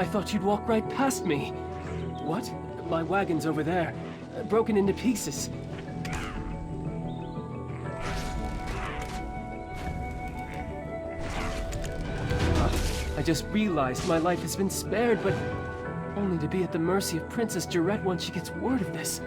I thought you'd walk right past me. What? My wagon's over there, broken into pieces. I just realized my life has been spared, but only to be at the mercy of Princess Jarette once she gets word of this.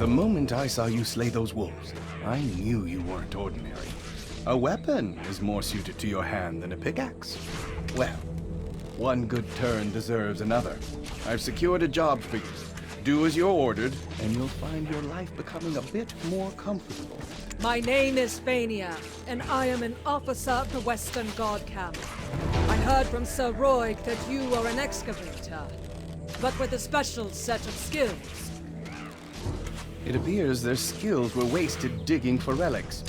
The moment I saw you slay those wolves, I knew you weren't ordinary. A weapon is more suited to your hand than a pickaxe. Well, one good turn deserves another. I've secured a job for you. Do as you're ordered, and you'll find your life becoming a bit more comfortable. My name is Fania, and I am an officer of the Western Guard Camp. I heard from Sir Roig that you are an excavator, but with a special set of skills. It appears their skills were wasted digging for relics.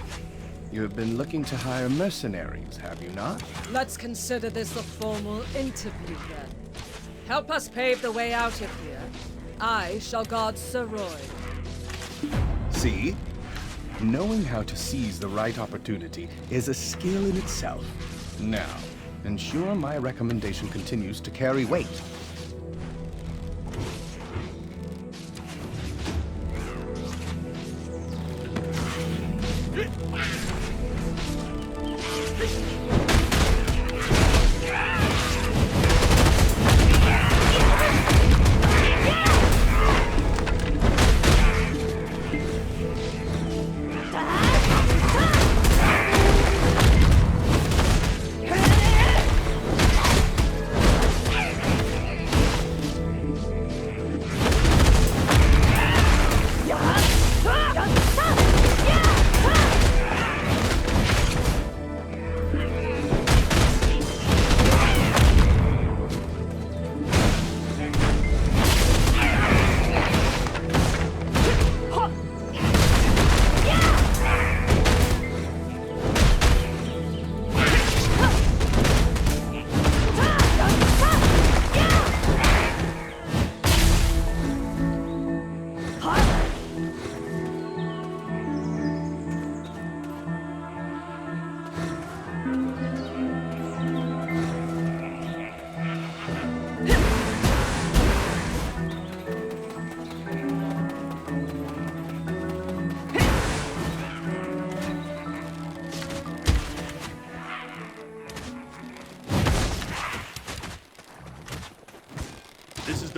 You have been looking to hire mercenaries, have you not? Let's consider this a formal interview then. Help us pave the way out of here. I shall guard Sir Roig. See? Knowing how to seize the right opportunity is a skill in itself. Now, ensure my recommendation continues to carry weight.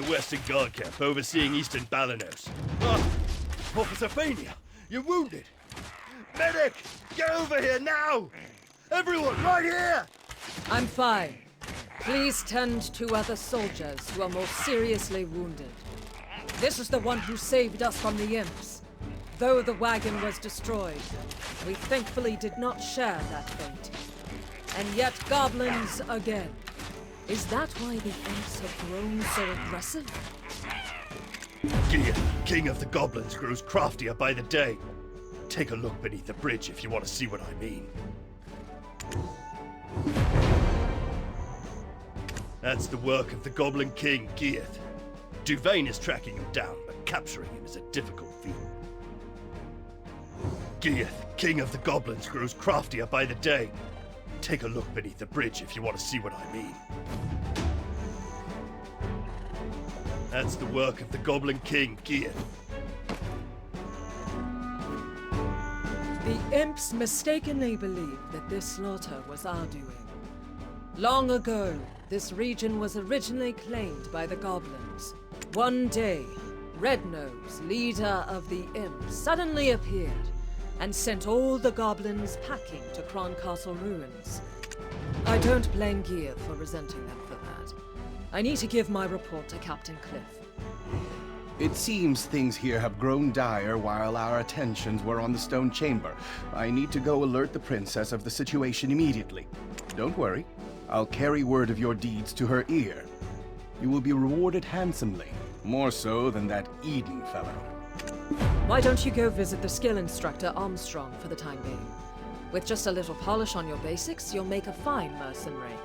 the Western Guard camp, overseeing Eastern Balanos. Ah, Officer Fania, you're wounded! Medic! Get over here now! Everyone, right here! I'm fine. Please tend to other soldiers who are more seriously wounded. This is the one who saved us from the imps. Though the wagon was destroyed, we thankfully did not share that fate. And yet goblins again. Is that why the imps have grown so aggressive? Gear, king of the goblins, grows craftier by the day. Take a look beneath the bridge if you want to see what I mean. That's the work of the Goblin King, Geath. Duvain is tracking him down, but capturing him is a difficult feat. Geath, king of the goblins, grows craftier by the day. Take a look beneath the bridge if you want to see what I mean. That's the work of the Goblin King, Geath. The imps mistakenly believed that this slaughter was our doing. Long ago, this region was originally claimed by the goblins. One day, Rednose, leader of the imps, suddenly appeared and sent all the goblins packing to Kron Castle ruins. I don't blame Gear for resenting them for that. I need to give my report to Captain Cliff. It seems things here have grown dire while our attentions were on the stone chamber. I need to go alert the princess of the situation immediately. Don't worry. I'll carry word of your deeds to her ear. You will be rewarded handsomely, more so than that Eden fellow. Why don't you go visit the skill instructor Armstrong for the time being? With just a little polish on your basics, you'll make a fine mercenary.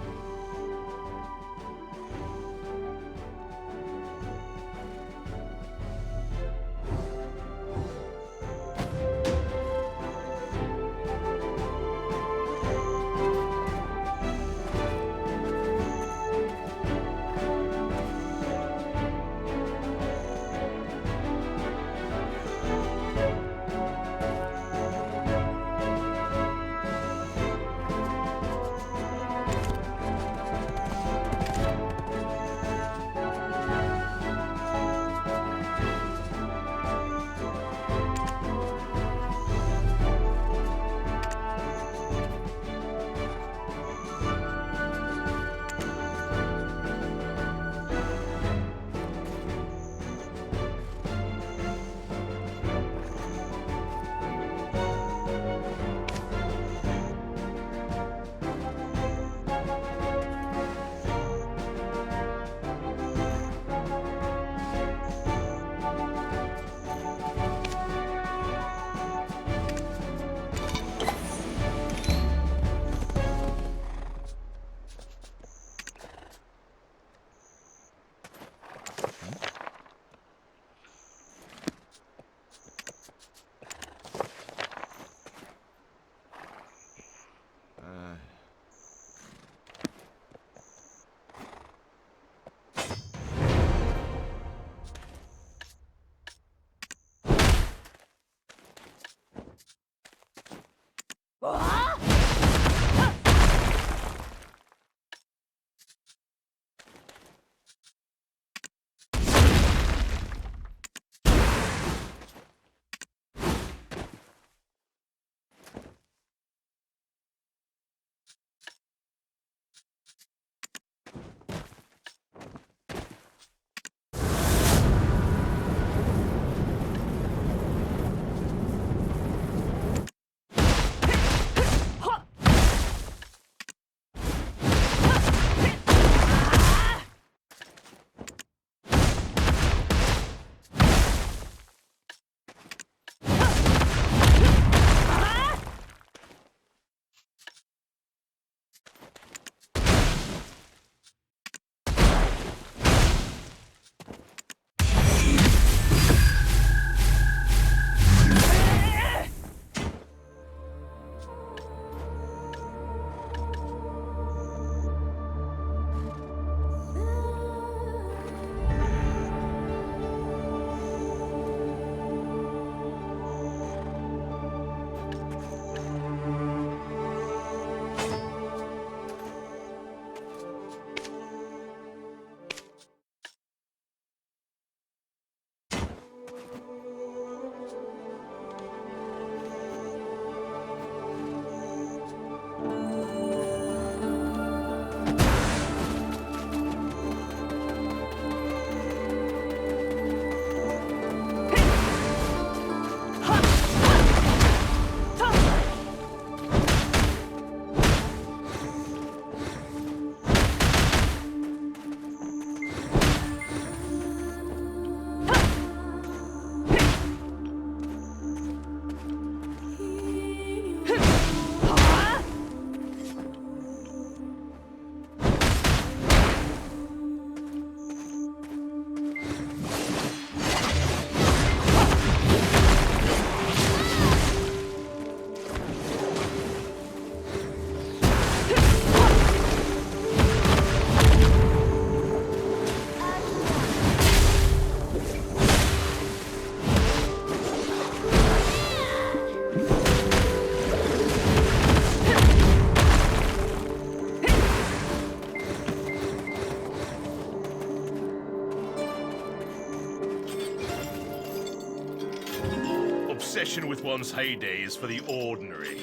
obsession with one's heyday is for the ordinary.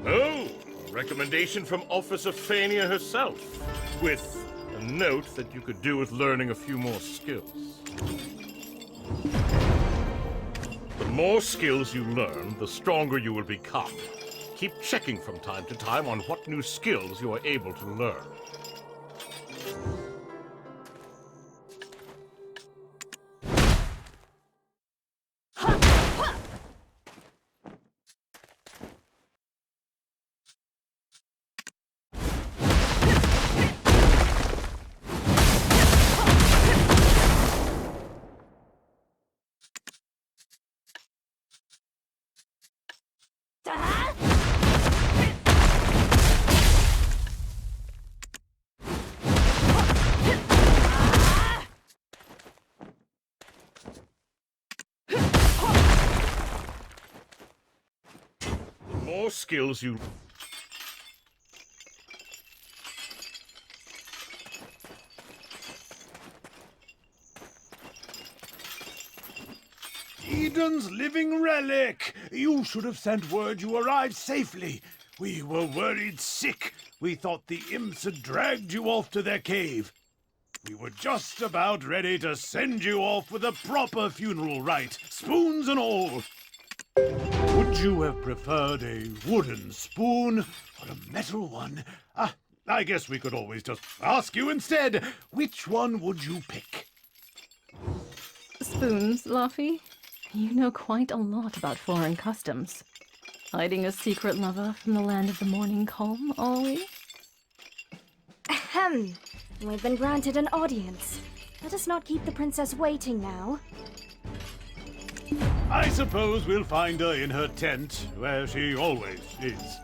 Oh, a recommendation from Officer Fania herself, with a note that you could do with learning a few more skills. The more skills you learn, the stronger you will become. Keep checking from time to time on what new skills you are able to learn. More skills you... Eden's living relic! You should have sent word you arrived safely. We were worried sick. We thought the imps had dragged you off to their cave. We were just about ready to send you off with a proper funeral rite, spoons and all. Would you have preferred a wooden spoon or a metal one? I guess we could always just ask you instead. Which one would you pick? Spoons, Luffy. You know quite a lot about foreign customs. Hiding a secret lover from the land of the morning calm, are we? Ahem. We've been granted an audience. Let us not keep the princess waiting now. I suppose we'll find her in her tent, where she always is.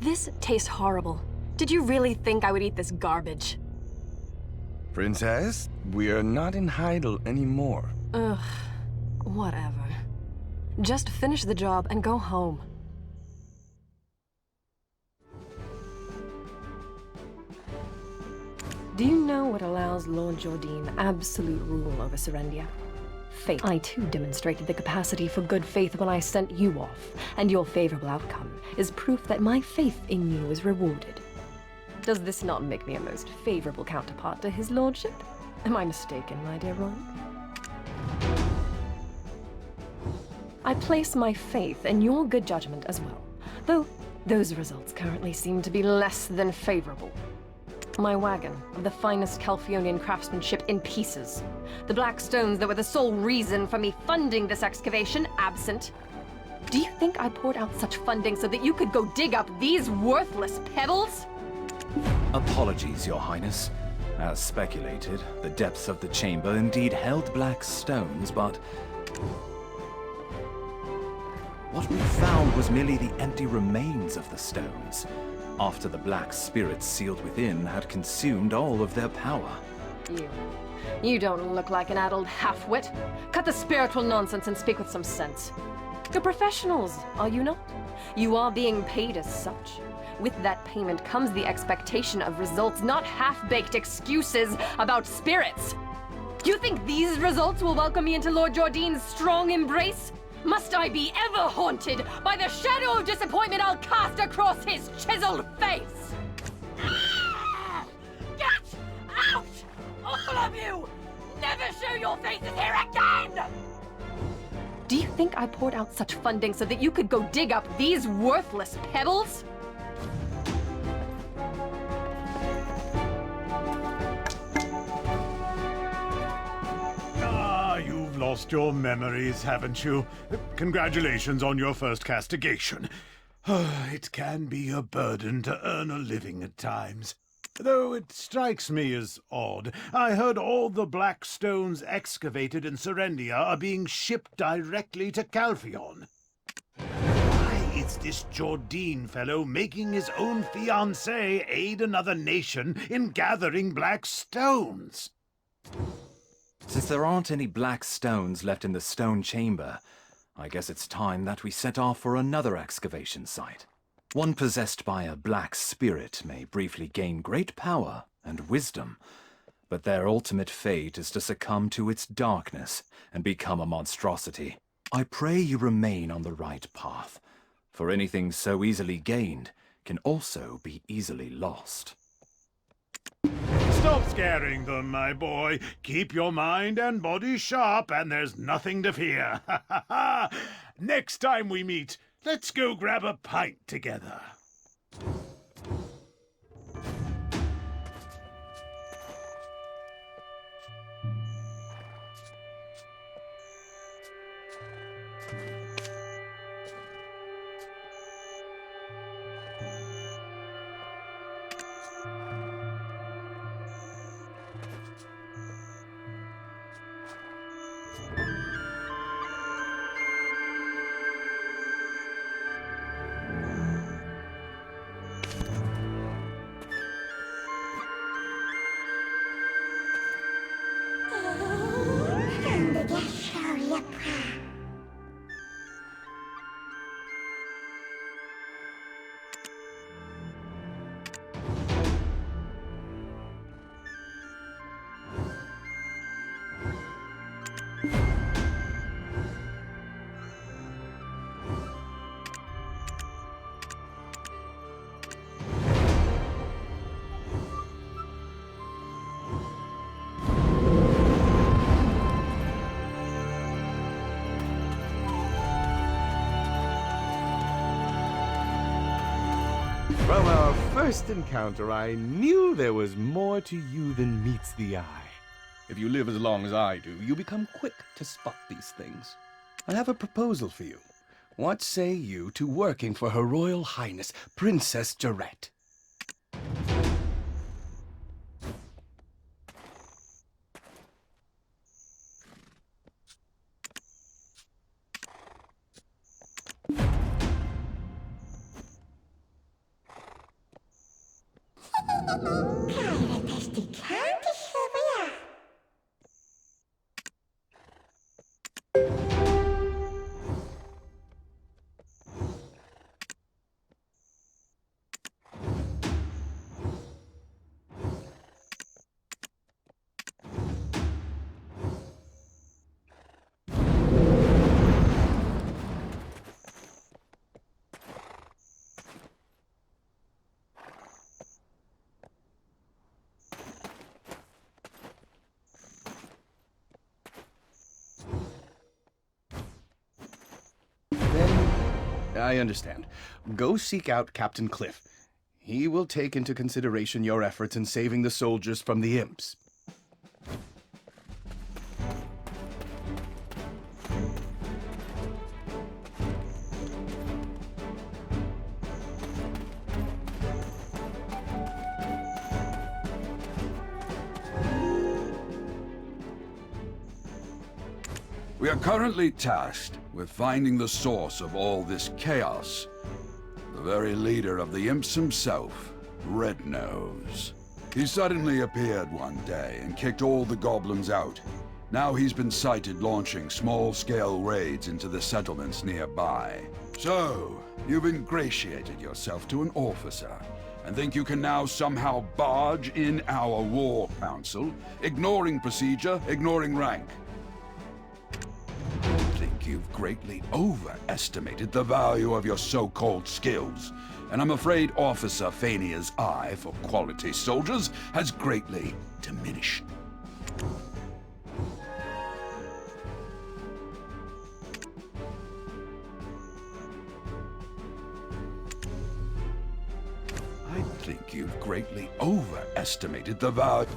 This tastes horrible. Did you really think I would eat this garbage? Princess, we are not in Heidel anymore. Ugh, whatever. Just finish the job and go home. Do you know what allows Lord Jordine absolute rule over Serendia? Faith. I too demonstrated the capacity for good faith when I sent you off, and your favorable outcome is proof that my faith in you is rewarded. Does this not make me a most favorable counterpart to his lordship? Am I mistaken, my dear Roy? I place my faith in your good judgment as well, though those results currently seem to be less than favorable. My wagon of the finest Calphionian craftsmanship in pieces. The black stones that were the sole reason for me funding this excavation absent. Do you think I poured out such funding so that you could go dig up these worthless pebbles? Apologies, Your Highness. As speculated, the depths of the chamber indeed held black stones, but what we found was merely the empty remains of the stones, after the black spirits sealed within had consumed all of their power. You don't look like an addled half-wit. Cut the spiritual nonsense and speak with some sense. You're professionals, are you not? You are being paid as such. With that payment comes the expectation of results, not half-baked excuses about spirits. You think these results will welcome me into Lord Jordine's strong embrace? Must I be ever haunted by the shadow of disappointment I'll cast across his chiseled face? Ah! Get out! All of you! Never show your faces here again! Do you think I poured out such funding so that you could go dig up these worthless pebbles? You've lost your memories, haven't you? Congratulations on your first castigation. It can be a burden to earn a living at times. Though it strikes me as odd. I heard all the black stones excavated in Serendia are being shipped directly to Calphion. Why is this Jordine fellow making his own fiancée aid another nation in gathering black stones? Since there aren't any black stones left in the stone chamber, I guess it's time that we set off for another excavation site. One possessed by a black spirit may briefly gain great power and wisdom, but their ultimate fate is to succumb to its darkness and become a monstrosity. I pray you remain on the right path, for anything so easily gained can also be easily lost. Stop scaring them, my boy. Keep your mind and body sharp, and there's nothing to fear. Next time we meet, let's go grab a pint together. From our first encounter, I knew there was more to you than meets the eye. If you live as long as I do, you become quick to spot these things. I have a proposal for you. What say you to working for Her Royal Highness, Princess Jarette? I understand. Go seek out Captain Cliff. He will take into consideration your efforts in saving the soldiers from the imps. We are currently tasked with finding the source of all this chaos. The very leader of the imps himself, Red Nose. He suddenly appeared one day and kicked all the goblins out. Now he's been sighted launching small-scale raids into the settlements nearby. So, you've ingratiated yourself to an officer, and think you can now somehow barge in our war council, ignoring procedure, ignoring rank. You've greatly overestimated the value of your so-called skills, and I'm afraid Officer Fania's eye for quality soldiers has greatly diminished. I think you've greatly overestimated the value.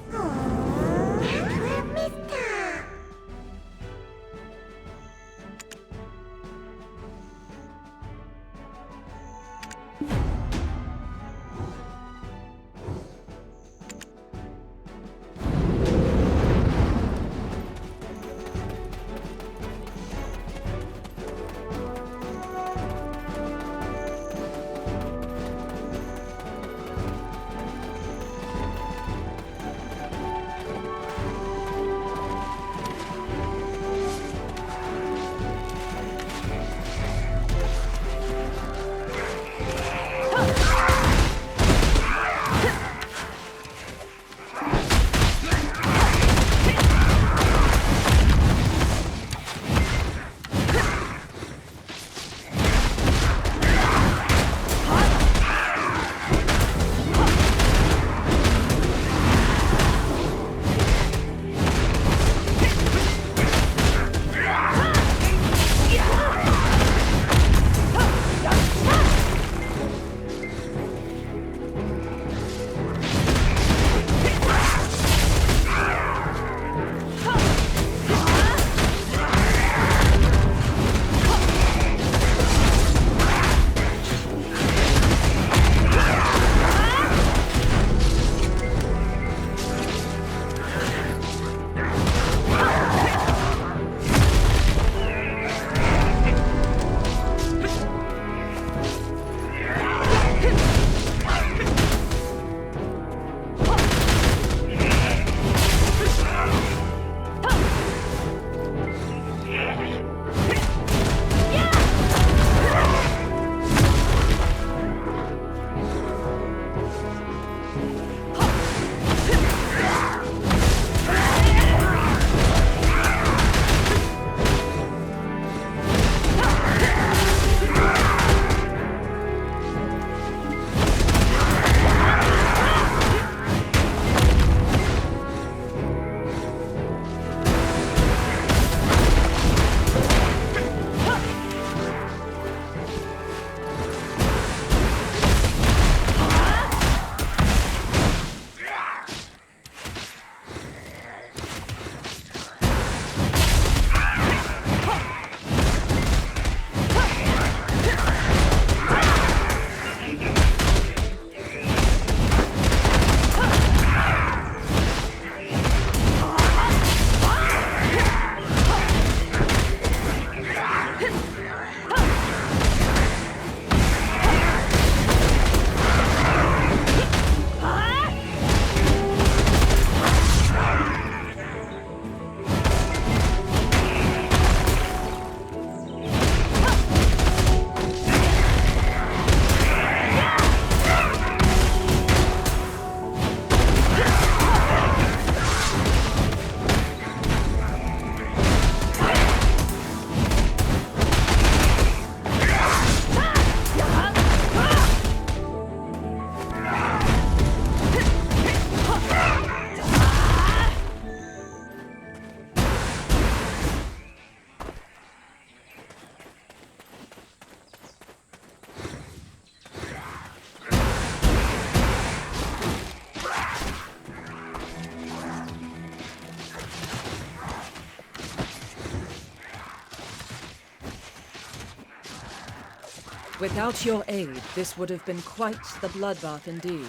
Without your aid, this would have been quite the bloodbath indeed.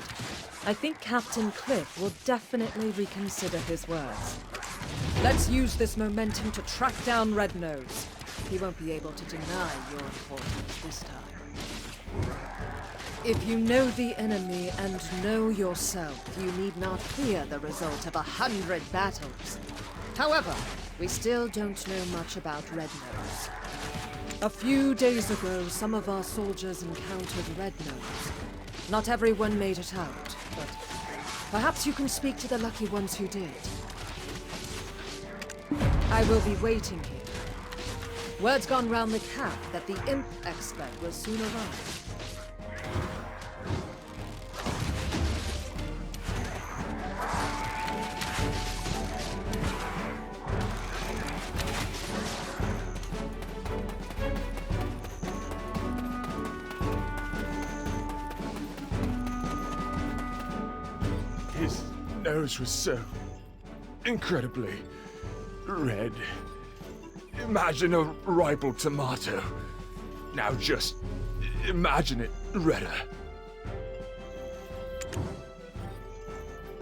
I think Captain Cliff will definitely reconsider his words. Let's use this momentum to track down Red Nose. He won't be able to deny your importance this time. If you know the enemy and know yourself, you need not fear the result of 100 battles. However, we still don't know much about Red Nose. A few days ago, some of our soldiers encountered Red Nose. Not everyone made it out, but perhaps you can speak to the lucky ones who did. I will be waiting here. Word's gone round the camp that the imp expert will soon arrive. His nose was so incredibly red. Imagine a ripe tomato. Now just imagine it redder.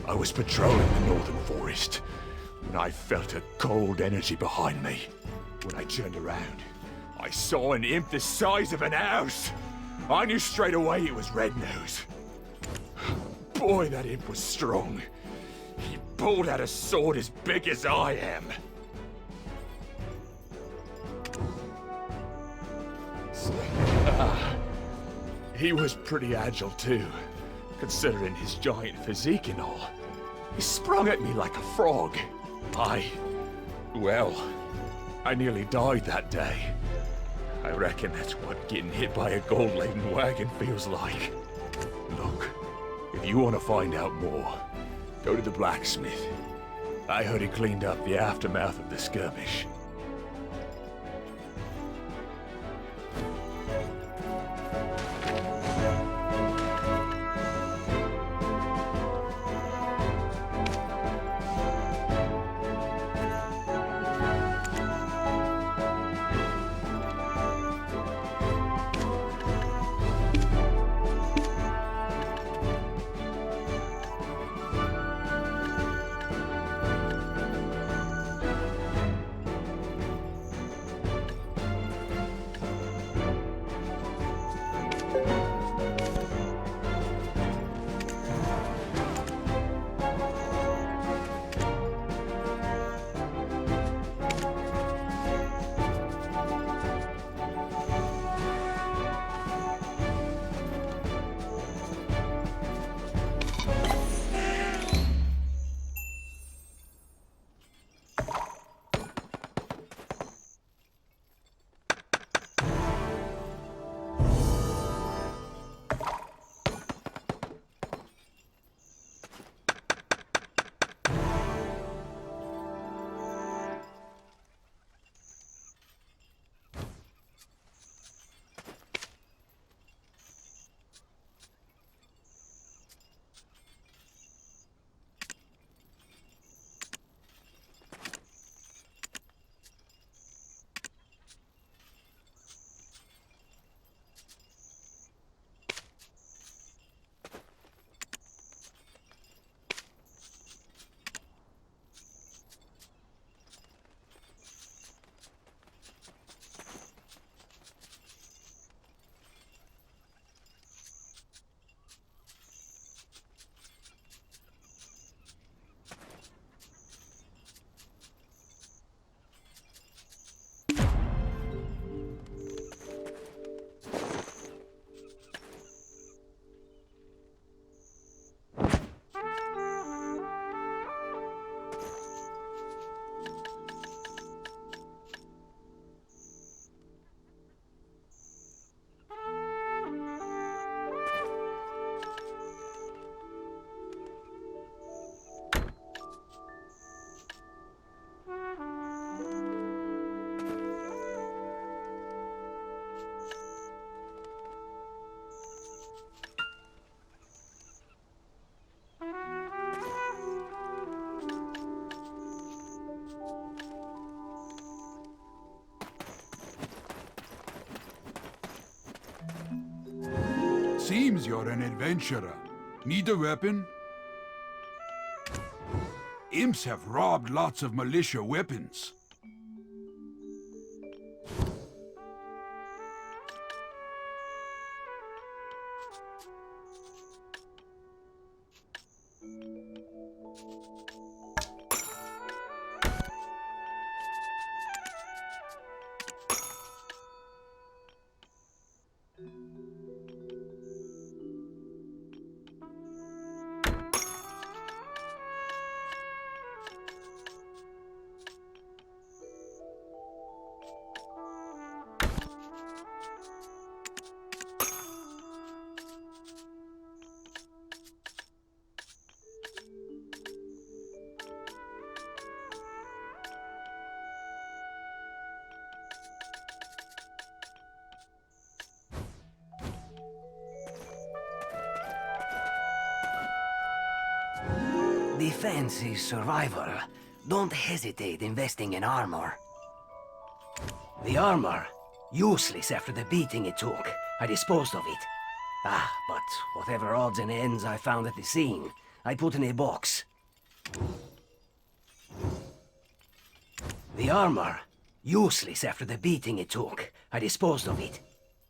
I was patrolling the northern forest when I felt a cold energy behind me. When I turned around, I saw an imp the size of an house. I knew straight away it was Red Nose. Boy, that imp was strong. He pulled out a sword as big as I am. He was pretty agile too, considering his giant physique and all. He sprung at me like a frog. Well, I nearly died that day. I reckon that's what getting hit by a gold-laden wagon feels like. Look, if you want to find out more, go to the blacksmith. I heard he cleaned up the aftermath of the skirmish. Seems you're an adventurer. Need a weapon? Imps have robbed lots of militia weapons. Defense is survival. Don't hesitate investing in armor. The armor, useless after the beating it took. I disposed of it. But whatever odds and ends I found at the scene, I put in a box. The armor, useless after the beating it took. I disposed of it.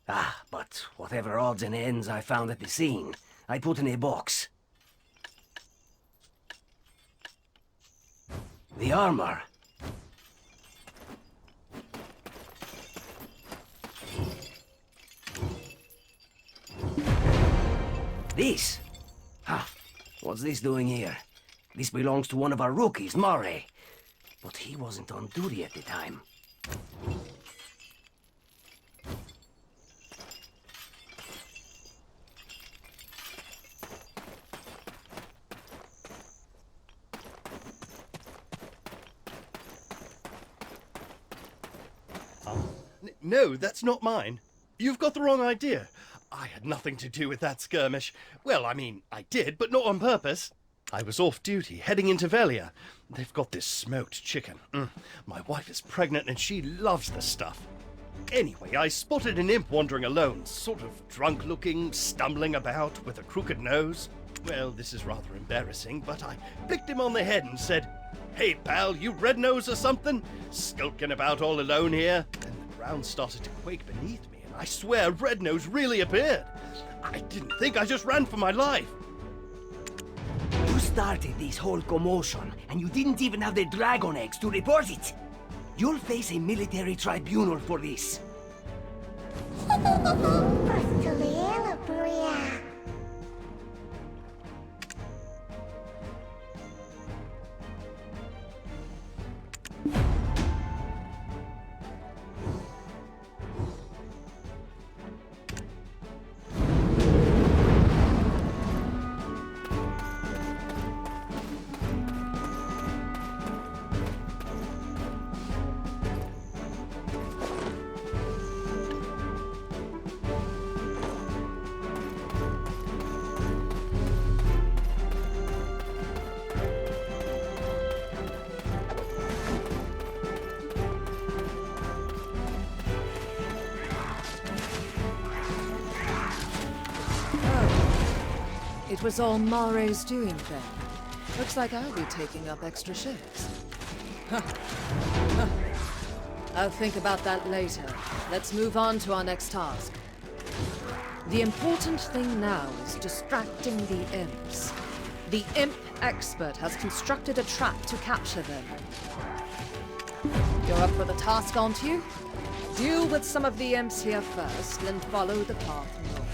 But whatever odds and ends I found at the scene, I put in a box. The armor. This? What's this doing here? This belongs to one of our rookies, Murray. But he wasn't on duty at the time. No, that's not mine. You've got the wrong idea. I had nothing to do with that skirmish. Well, I mean, I did, but not on purpose. I was off duty, heading into Velia. They've got this smoked chicken. My wife is pregnant and she loves the stuff. Anyway, I spotted an imp wandering alone, sort of drunk-looking, stumbling about with a crooked nose. Well, this is rather embarrassing, but I blicked him on the head and said, "Hey, pal, you red nose or something? Skulking about all alone here?" And the ground started to quake beneath me, and I swear Red Nose really appeared. I didn't think, I just ran for my life. You started this whole commotion, and you didn't even have the dragon eggs to report it. You'll face a military tribunal for this. It was all Mare's doing then. Looks like I'll be taking up extra shifts. I'll think about that later. Let's move on to our next task. The important thing now is distracting the imps. The imp expert has constructed a trap to capture them. You're up for the task, aren't you? Deal with some of the imps here first, then follow the path north.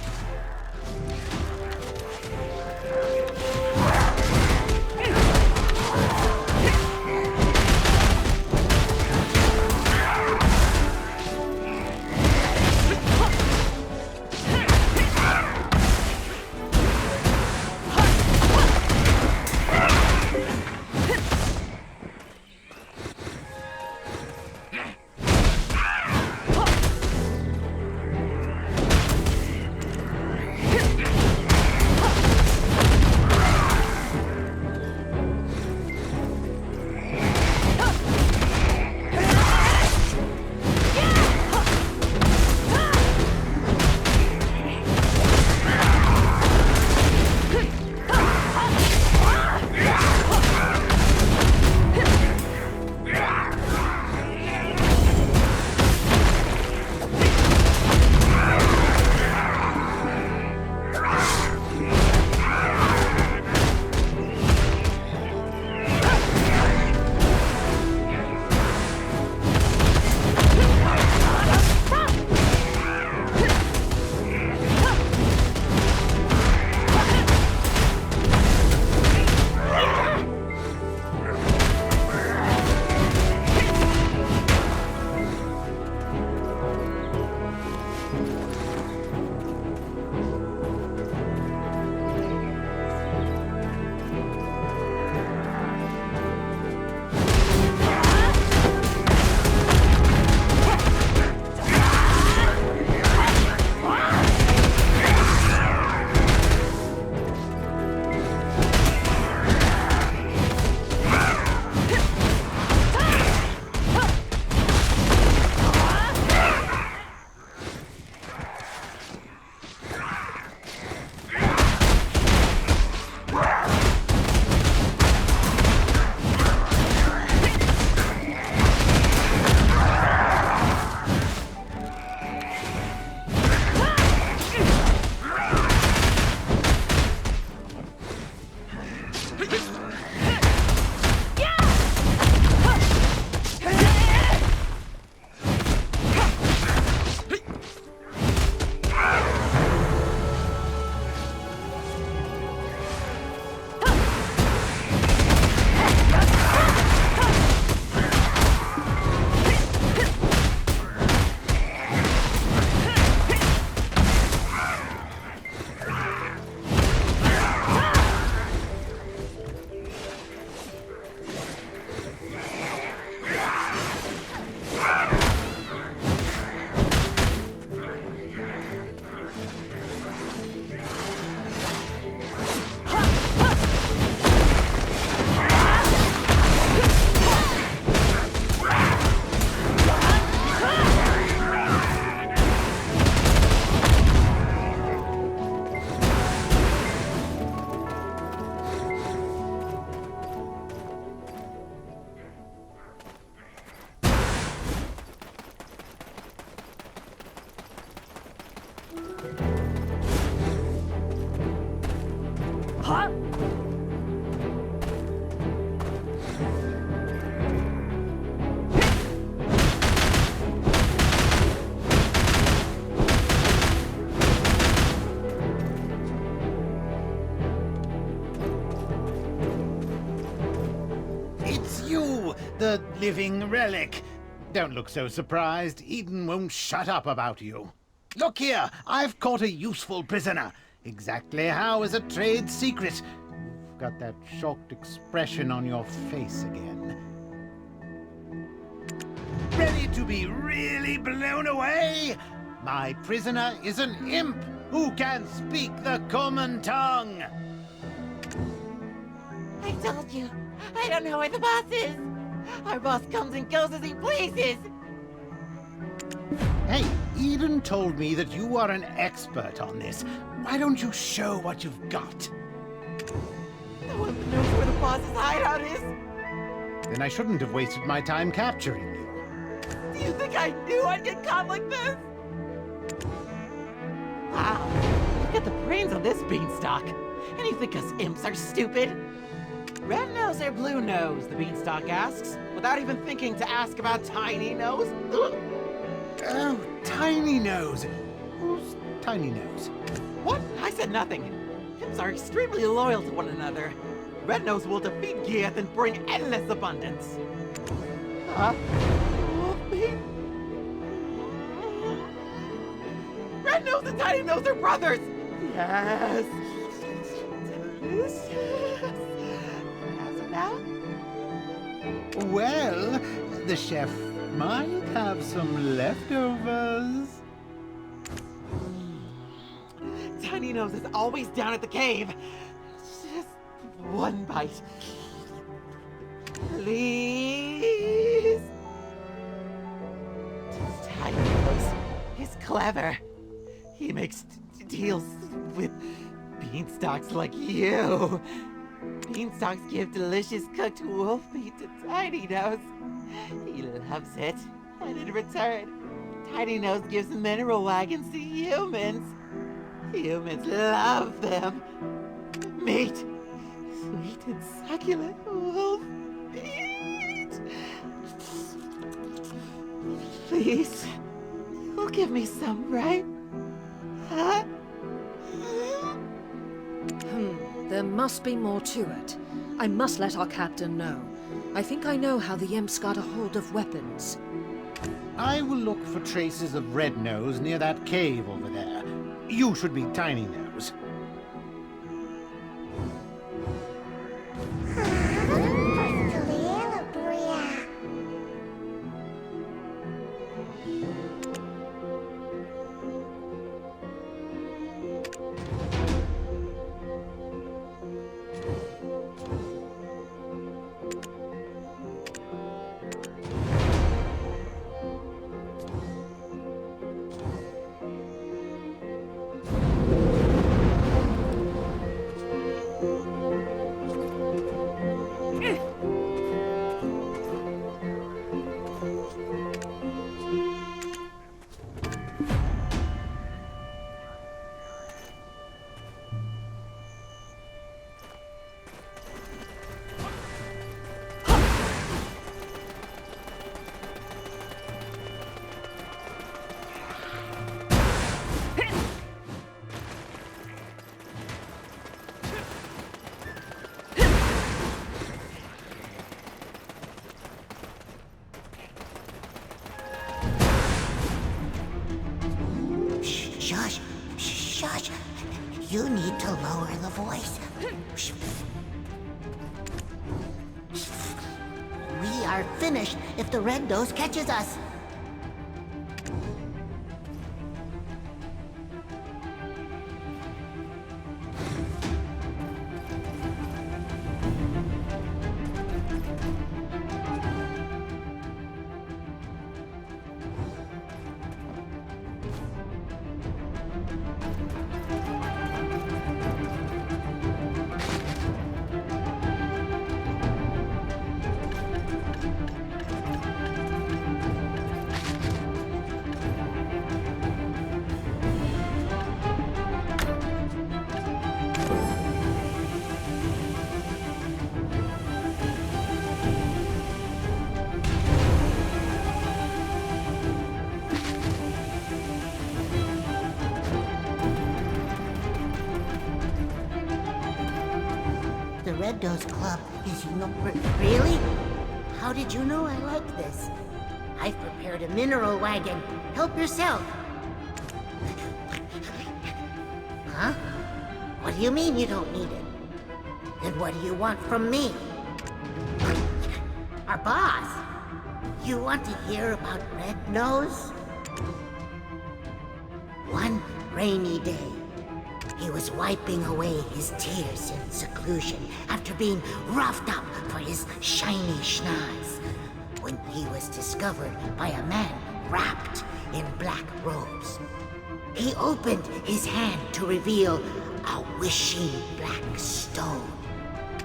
The living relic. Don't look so surprised. Eden won't shut up about you. Look here, I've caught a useful prisoner. Exactly how is a trade secret. You've got that shocked expression on your face again. Ready to be really blown away? My prisoner is an imp who can speak the common tongue. I told you, I don't know where the boss is. Our boss comes and goes as he pleases. Hey, Eden told me that you are an expert on this. Why don't you show what you've got? No one knows where the boss's hideout is. Then I shouldn't have wasted my time capturing you. Do you think I knew I'd get caught like this? Wow, look at the brains on this beanstalk. And you think us imps are stupid? Red nose or blue nose, the beanstalk asks, without even thinking to ask about Tiny Nose. Oh, Tiny Nose. Who's Tiny Nose? What? I said nothing. Imps are extremely loyal to one another. Red Nose will defeat Gieth and bring endless abundance. Huh? Red Nose and Tiny Nose are brothers! Yes! Delicious! Now? Well, the chef might have some leftovers. Tiny Nose is always down at the cave. Just one bite. Please? Tiny Nose is clever. He makes deals with beanstalks like you. Beanstalks give delicious cooked wolf meat to Tiny Nose. He loves it. And in return, Tiny Nose gives mineral wagons to humans. Humans love them. Meat. Sweet and succulent wolf meat. Please, you'll give me some, right? Huh? There must be more to it. I must let our captain know. I think I know how the imps got a hold of weapons. I will look for traces of Red Nose near that cave over there. You should be Tiny Nose. Shush. Shush. You need to lower the voice. We are finished if the Red Nose catches us. The Red Nose Club is, really? How did you know I like this? I've prepared a mineral wagon. Help yourself. Huh? What do you mean you don't need it? Then what do you want from me? Our boss? You want to hear about Red Nose? One rainy day, he was wiping away his tears in seclusion after being roughed up for his shiny schnoz, when he was discovered by a man wrapped in black robes. He opened his hand to reveal a wishing black stone.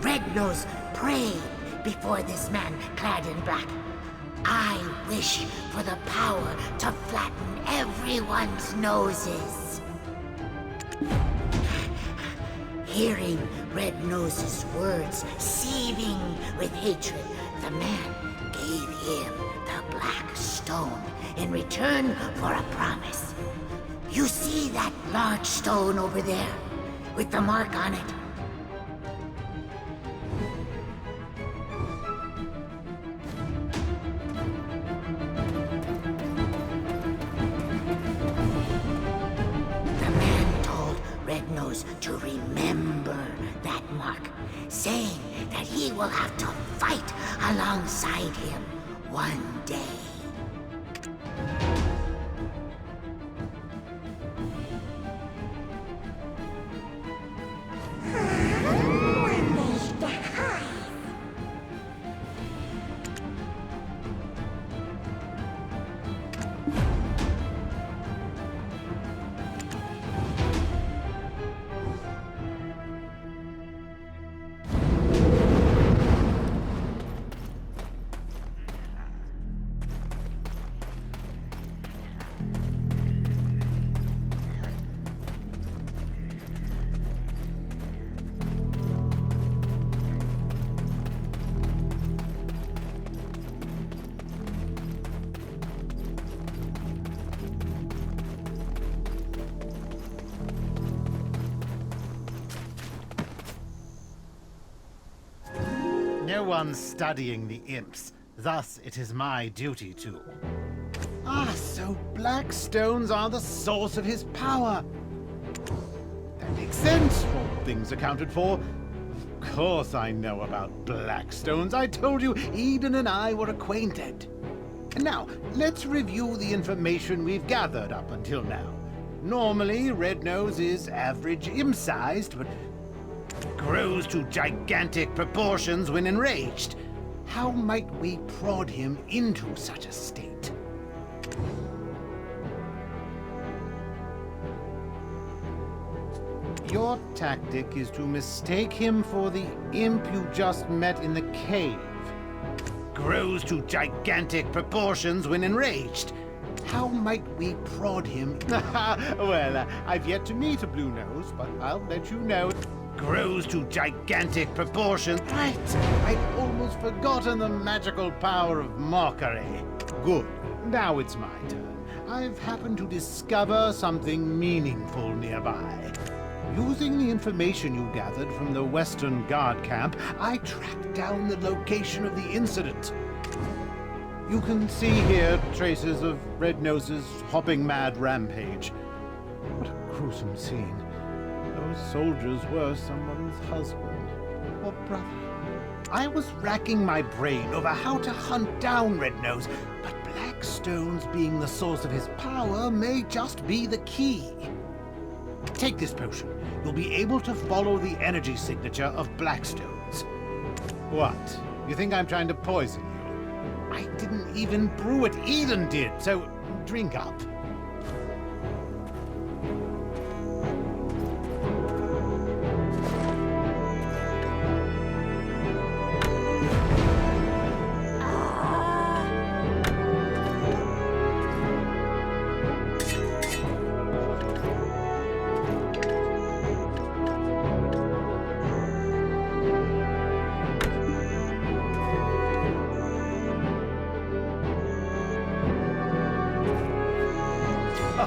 Red Nose prayed before this man clad in black. I wish for the power to flatten everyone's noses. Hearing Red Nose's words seething with hatred, the man gave him the black stone in return for a promise. You see that large stone over there, with the mark on it? The man told Red Nose to remember that mark, saying that he will have to fight alongside him one day. No one's studying the imps, thus it is my duty to. Ah, so black stones are the source of his power. That makes sense, all things accounted for. Of course I know about black stones. I told you Eden and I were acquainted. And now, let's review the information we've gathered up until now. Normally, Red Nose is average imp-sized, but grows to gigantic proportions when enraged. How might we prod him into such a state? Your tactic is to mistake him for the imp you just met in the cave. Grows to gigantic proportions when enraged. How might we prod him? Well, I've yet to meet a Blue Nose, but I'll let you know. Grows to gigantic proportions. Right! I'd almost forgotten the magical power of mockery. Good. Now it's my turn. I've happened to discover something meaningful nearby. Using the information you gathered from the Western Guard camp, I tracked down the location of the incident. You can see here traces of Red Nose's hopping mad rampage. gruesome scene. Those soldiers were someone's husband or brother. I was racking my brain over how to hunt down Red Nose, but black stones being the source of his power may just be the key. Take this potion. You'll be able to follow the energy signature of black stones. What? You think I'm trying to poison you? I didn't even brew it. Eden did, so drink up.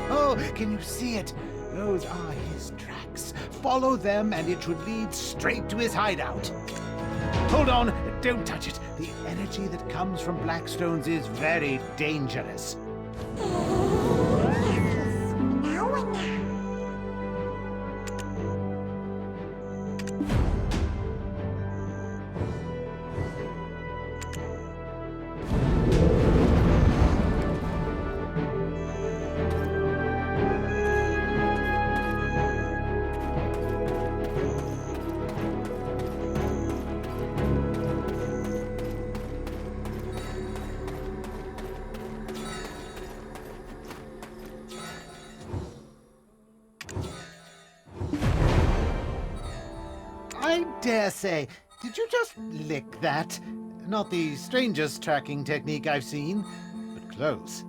Oh, can you see it? Those are his tracks. Follow them and it should lead straight to his hideout. Hold on, don't touch it. The energy that comes from Blackstones is very dangerous. I dare say, did you just lick that? Not the strangest tracking technique I've seen, but close.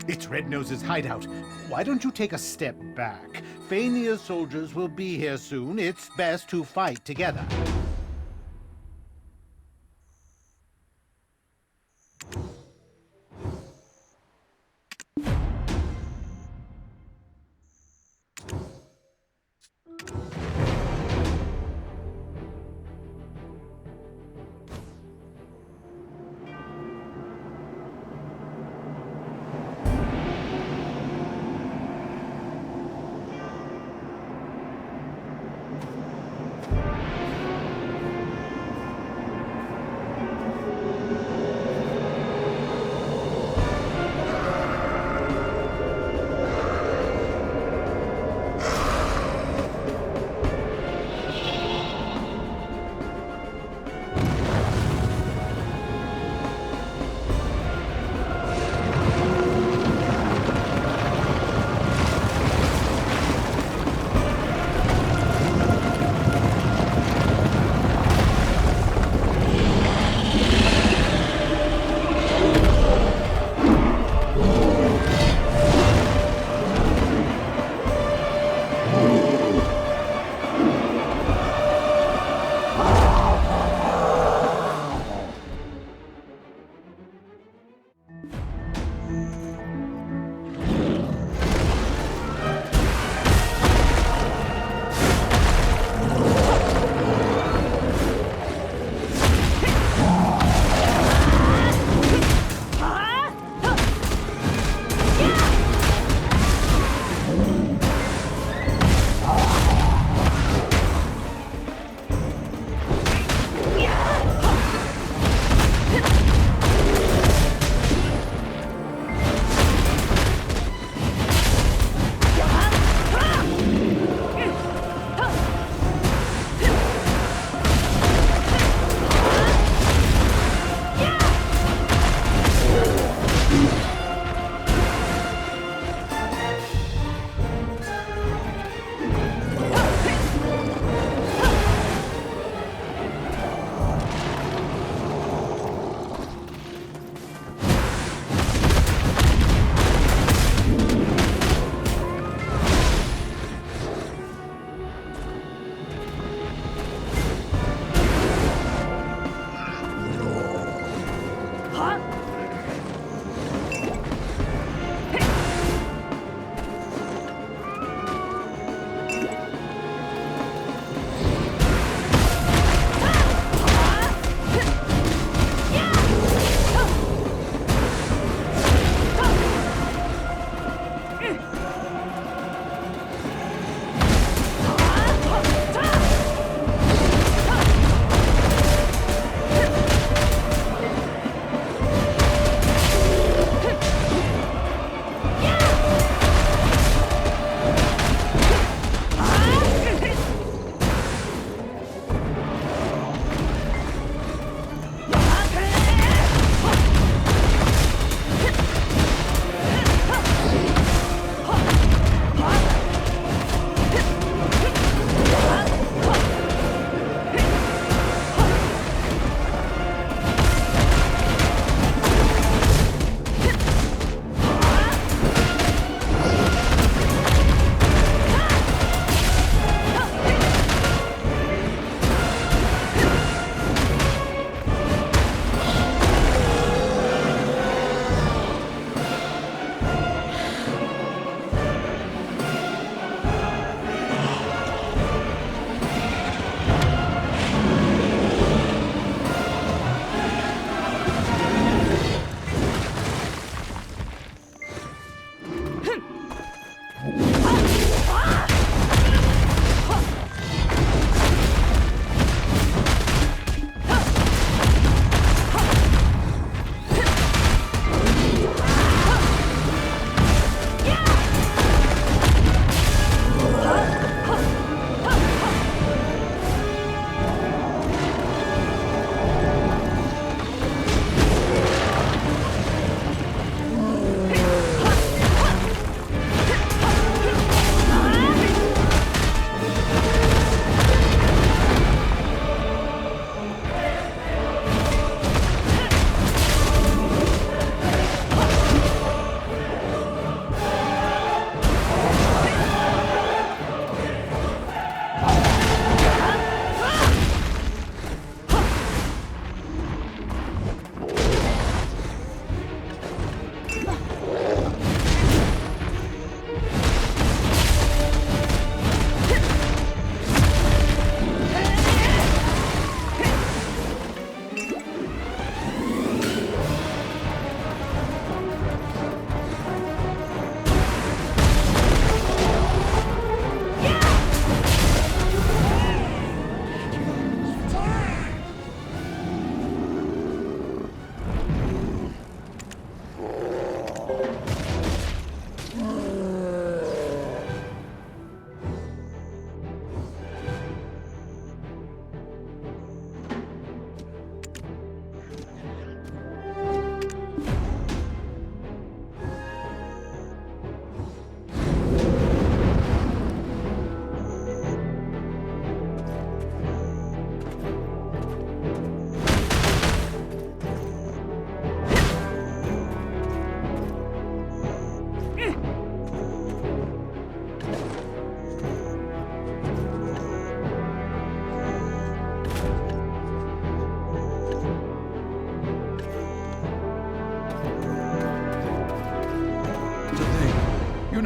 It's Red Nose's hideout. Why don't you take a step back? Fania's soldiers will be here soon. It's best to fight together.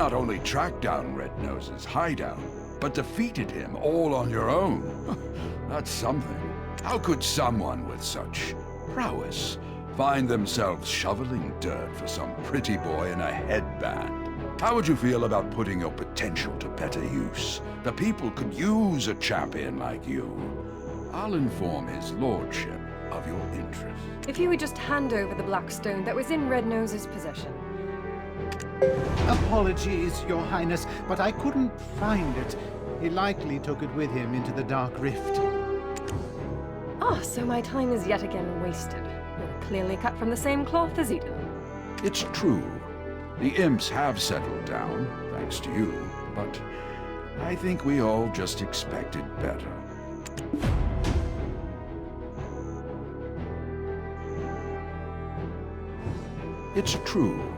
not only tracked down Red Nose's hideout, but defeated him all on your own. That's something. How could someone with such prowess find themselves shoveling dirt for some pretty boy in a headband? How would you feel about putting your potential to better use? The people could use a champion like you. I'll inform his lordship of your interest. If you would just hand over the black stone that was in Red Nose's possession. Apologies, Your Highness, but I couldn't find it. He likely took it with him into the Dark Rift. Ah, so my time is yet again wasted. You're clearly cut from the same cloth as Eden. It's true. The imps have settled down, thanks to you, but I think we all just expected better. It's true.